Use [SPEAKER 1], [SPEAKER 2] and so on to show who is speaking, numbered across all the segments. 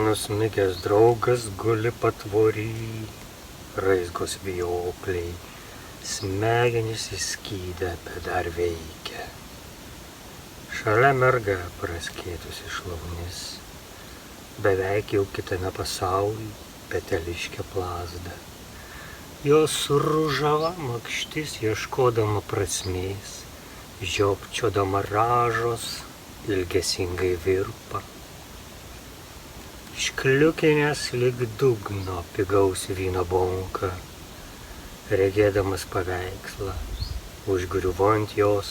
[SPEAKER 1] Nusmigęs draugas guli patvory, raizgos vijokliai, smegenys įskydę, bet dar veikia. Šalia merga praskėtusi šlaunis, beveik jau kitame pasaulyje, peteliškė plazda. Jos ružava makštis ieškodama prasmės, žiopčiodama ražos, ilgesingai virpa. Iškliukinęs lyg dugno pigaus vyno bonka, regėdamas paveikslą, užgriuvant jos,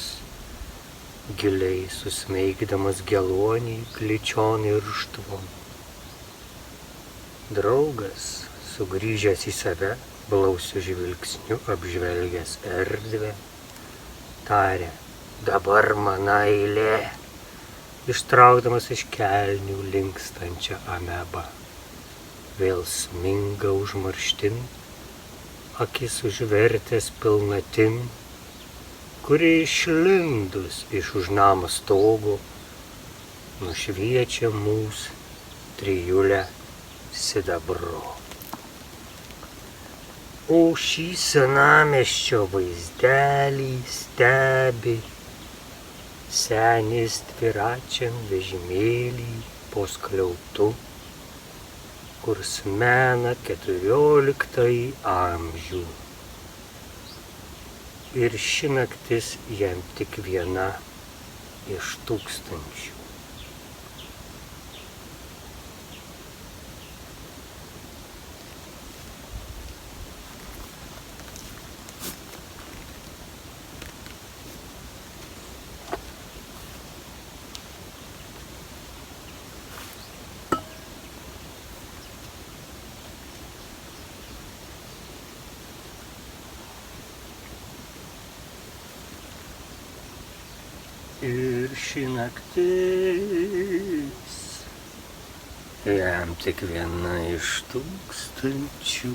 [SPEAKER 1] giliai susmeigdamas gelonį gličion irštvom. Draugas, sugrįžęs į save, blausiu žvilgsniu apžvelgęs erdvę, tarė: dabar mano eilė, ištraukdamas iš kelnių linkstančią amebą. Vėl sminga užmarštin, akis užvertęs pilnatin, kuri išlindus iš už namo stogo nušviečia mūsų trijulę sidabru. O šį senamiesčio vaizdelį stebi senis dviračiam vežimėlį po skliautu, kur smena 14 amžių. Ir ši naktis jam tik viena iš tūkstančių. Ir ši naktis jam tik viena iš tūkstančių.